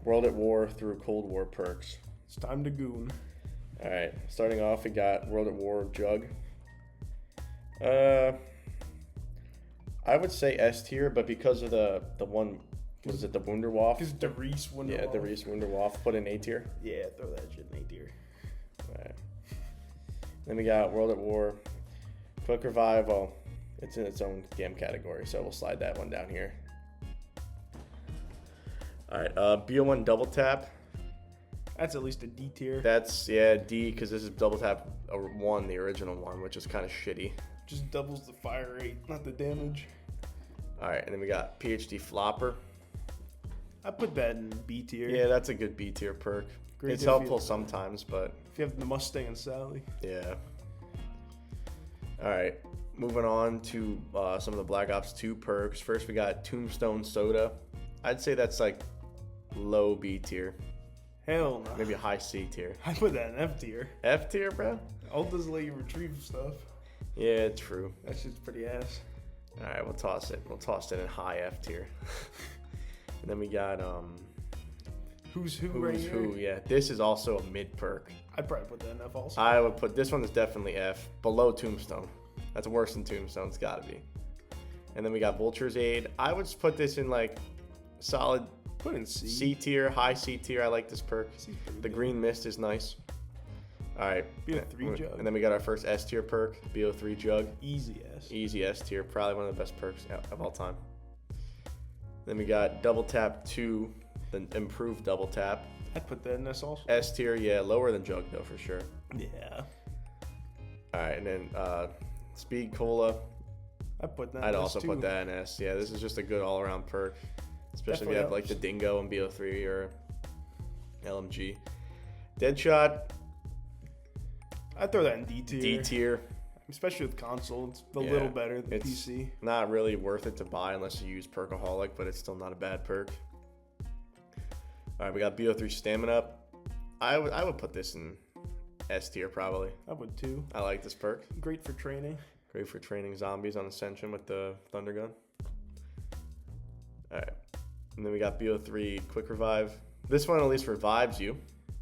World at War through Cold War perks. It's time to goon. All right, starting off, we got World at War Jug. I would say S tier, but because of the one, what is it, the Wunderwaffe? Because the Reese Wunderwaffe. Yeah, the Reese Wunderwaffe. Put in A tier. Yeah, throw that shit in A tier. All right. Then we got World at War. Quick Revive, well, it's in its own game category, so we'll slide that one down here. All right, BO1 Double Tap. That's at least a D tier. That's, yeah, D, because this is Double Tap 1, the original one, which is kind of shitty. Just doubles the fire rate, not the damage. All right, and then we got PhD Flopper. I put that in B tier. Yeah, that's a good B tier perk. Great It's helpful sometimes, but if you have the Mustang and Sally. yeah. All right, moving on to some of the Black Ops 2 perks. First, we got Tombstone Soda. I'd say that's like low B tier, Hell no. maybe a high C tier. I put that in F tier. F tier, bro? Ultas let you retrieve stuff. Yeah, true. That shit's pretty ass. All right, we'll toss it. We'll toss it in high F tier. And then we got Who's Who right here? Who? Yeah, this is also a mid perk. I'd probably put that in F also. I would put this one is definitely F, below Tombstone. That's worse than Tombstone. It's got to be. And then we got Vulture's Aid. I would just put this in like solid Put in C. C tier, high C tier. I like this perk. C's pretty The good. green mist is nice. All right. Be a 3 jug. And then we got our first S tier perk, BO3 Jug. Easy S. Easy S tier, probably one of the best perks of all time. Then we got Double Tap 2, the improved Double Tap. I'd put that in S also. S tier, yeah, lower than Jug though for sure. Yeah. All right, and then Speed Cola. I'd put that I'd in also S too. put that in S. Yeah, this is just a good all-around perk, especially if you have like the Dingo and BO3 or LMG. Deadshot, I'd throw that in D tier. D tier. Especially with console. It's a Yeah, little better than it's PC. not really worth it to buy unless you use Perkaholic, but it's still not a bad perk. All right, we got BO3 Stamina. I would put this in S tier probably. I would too. I like this perk. Great for training. Great for training zombies on Ascension with the Thunder Gun. All right, and then we got BO3 Quick Revive. This one at least revives you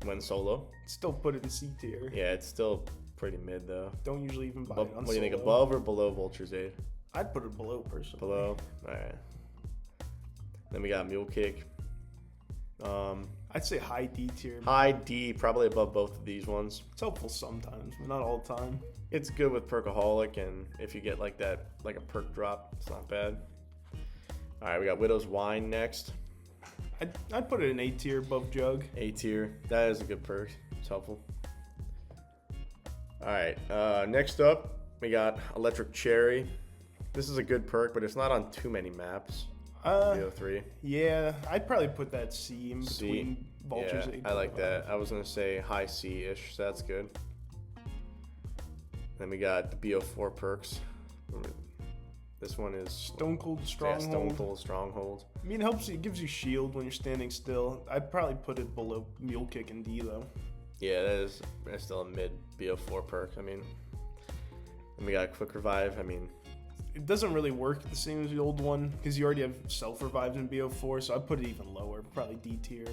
when solo. Still put it in C tier. Yeah, it's still pretty mid though. Don't usually even buy it on What do you think, solo. above or below Vulture's Aid? I'd put it below personally. Below. All right. Then we got Mule Kick. I'd say high D tier. High D, probably above both of these ones. It's helpful sometimes, but not all the time. It's good with Perkaholic, and if you get like that, like a perk drop, it's not bad. All right, we got Widow's Wine next. I'd put it in A tier above Jug. A tier. That is a good perk. It's helpful. All right, next up, we got Electric Cherry. This is a good perk, but it's not on too many maps. BO3. Yeah, I'd probably put that C in C. between Vulture's Yeah, Aid. I like that. I was going to say high C-ish, so that's good. Then we got the BO4 perks. This one is Stone Cold Stronghold. Yeah, Stone Cold Stronghold. I mean, it helps you. It gives you shield when you're standing still. I'd probably put it below Mule Kick and D though. Yeah, that's still a mid BO4 perk. I mean, and we got Quick Revive. I mean, It doesn't really work the same as the old one because you already have self revives in BO4, so I'd put it even lower, probably D tier.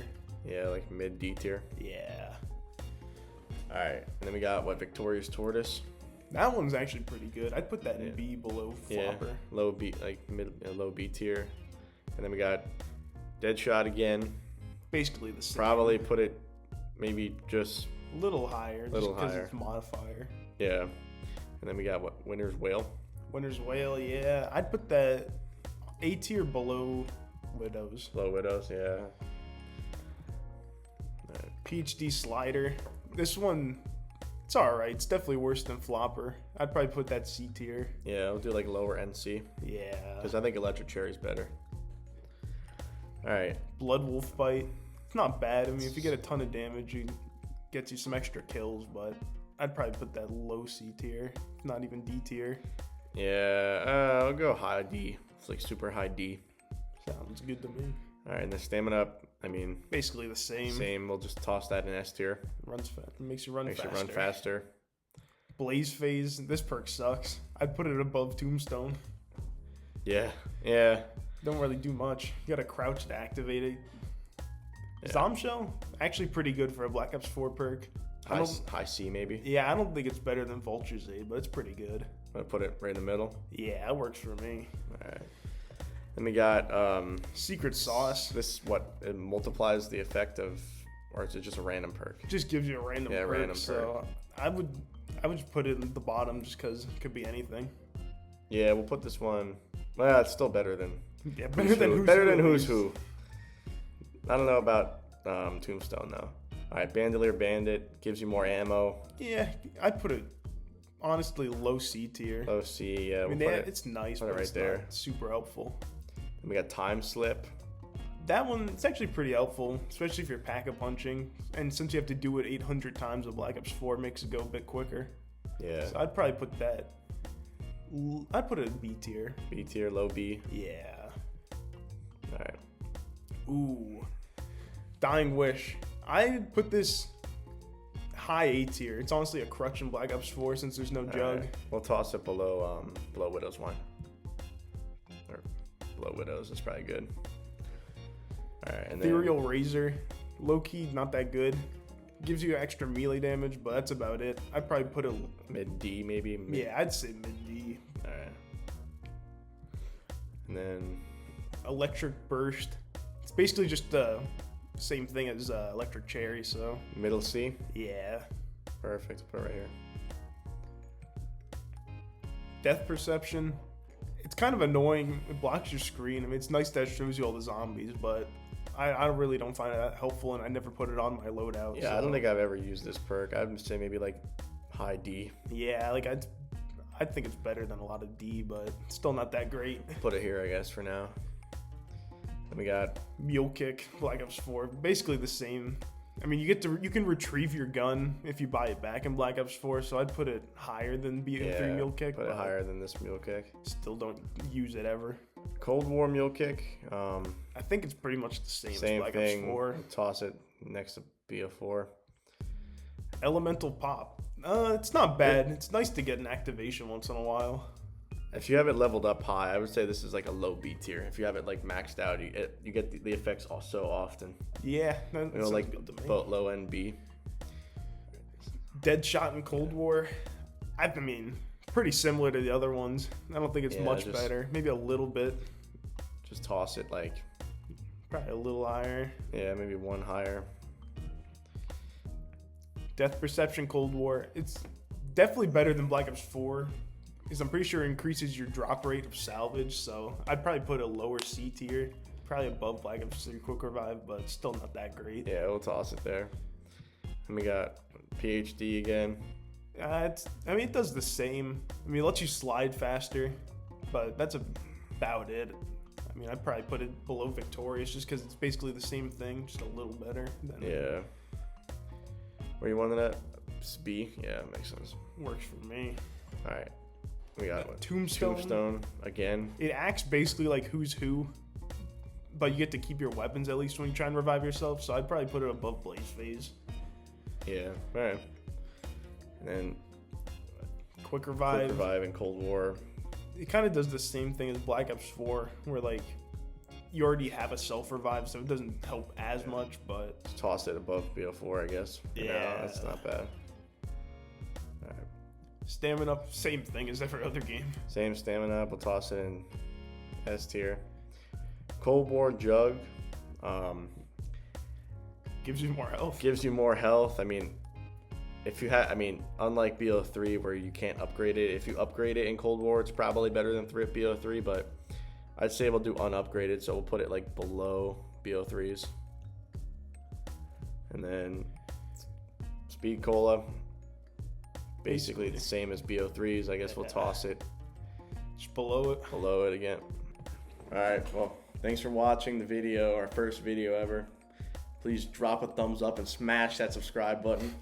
yeah, like mid D tier. Yeah, All right, and then we got Victorious Tortoise. that one's actually pretty good. I'd put that in Yeah. B below Yeah, Flopper. low B, like low B tier. And then we got Deadshot again. Basically the same. Probably put it maybe just a little higher, Little just because higher. it's modifier. yeah. And then we got Winter's Whale. Winter's Whale, yeah. I'd put that A tier below Widows. Low Widows, yeah. PhD Slider. This one, it's alright. It's definitely worse than Flopper. I'd probably put that C tier. Yeah, we'll do like lower NC Yeah. because I think Electric Cherry's better. All right, Blood Wolf Bite. It's not bad. I mean, if you get a ton of damage, it gets you some extra kills, but I'd probably put that low C tier, not even D tier. yeah, I'll go high D. It's like super high D. Sounds good to me. All right, and the stamina up. I mean, Basically the same. same. We'll just toss that in S tier. Runs fast. Makes you run Makes faster. you run faster. Blaze Phase. This perk sucks. I'd put it above Tombstone. Yeah, yeah, Don't really do much. You gotta crouch to activate it. Zombshell, actually pretty good for a Black Ops 4 perk. High C maybe. Yeah, I don't think it's better than Vulture's Aid, but it's pretty good. I'm gonna put it right in the middle. Yeah, that works for me. All right. Then we got Secret Sauce. This it multiplies the effect of, or is it just a random perk? It just gives you a random perk. Random so I would just put it at the bottom just because it could be anything. Yeah, we'll put this one. Well, it's still better than. Yeah, better than Who's Who. I don't know about Tombstone though. All right, Bandolier Bandit gives you more ammo. Yeah, I'd put it honestly low C tier. Low C, yeah. I mean, it's nice, but it's there. Not super helpful. And we got Time Slip. That one, it's actually pretty helpful, especially if you're pack-a-punching. And since you have to do it 800 times with Black Ops 4, it makes it go a bit quicker. Yeah. So I'd probably put that. I'd put it in B tier. B tier, low B. Yeah. All right. Ooh. Dying Wish. I'd put this high A tier. It's honestly a crutch in Black Ops 4 since there's no jug. Right. We'll toss it below Widow's Wine. Or below Widow's is probably good. All right, and Ethereal Razor. Low key, not that good. Gives you extra melee damage, but that's about it. I'd probably put it mid D maybe. Yeah, I'd say mid D. All right. And then Electric Burst. It's basically just the same thing as Electric Cherry, so. Middle C? Yeah. Perfect. Put it right here. Death Perception. It's kind of annoying. It blocks your screen. I mean, it's nice that it shows you all the zombies, but I really don't find it that helpful, and I never put it on my loadout. Yeah, so. I don't think I've ever used this perk. I would say maybe like high D. Yeah, like I think it's better than a lot of D, but still not that great. Put it here, I guess, for now. Then we got Mule Kick, Black Ops 4, basically the same. I mean, you can retrieve your gun if you buy it back in Black Ops 4, so I'd put it higher than BO3 Mule Kick. Put it higher than this Mule Kick. Still don't use it ever. Cold War Mule Kick. I think it's pretty much the same as Black thing. Ops 4. Toss it next to BO4. Elemental Pop. It's not bad. It's nice to get an activation once in a while. If you have it leveled up high, I would say this is like a low B tier. If you have it like maxed out, you get the effects so often. Yeah, that like good to me. Low end B. Deadshot and Cold War. I mean, pretty similar to the other ones. I don't think it's much better. Maybe a little bit. Just toss it like probably a little higher. Yeah, maybe one higher. Death Perception Cold War. It's definitely better than Black Ops 4. Because I'm pretty sure it increases your drop rate of salvage, so I'd probably put a lower C tier, probably above Black Ops 3 Quick Revive, but still not that great. Yeah, we'll toss it there. And we got PhD again. I mean, it does the same. I mean, it lets you slide faster, but that's about it. I mean, I'd probably put it below Victorious just because it's basically the same thing, just a little better. Yeah. Where you wanted that? B? Yeah, makes sense. Works for me. All right. We got what? Tombstone again. It acts basically like Who's Who, but you get to keep your weapons at least when you try and revive yourself. So I'd probably put it above Blaze Phase. Yeah, all right. And then Quick Revive and Cold War. It kind of does the same thing as Black Ops 4, where like you already have a self revive, so it doesn't help as much. But just toss it above BO4, I guess. Yeah, that's not bad. Stamina up, same thing as every other game. Same stamina up, we'll toss it in S tier. Cold War Jug. Gives you more health. Gives you more health. I mean, unlike BO3 where you can't upgrade it, if you upgrade it in Cold War, it's probably better than BO3, but I'd say we'll do unupgraded, so we'll put it like below BO3's. And then Speed Cola. Basically the same as BO3's. I guess we'll toss it just below it. Below it again. All right. Well, thanks for watching the video, our first video ever. Please drop a thumbs up and smash that subscribe button.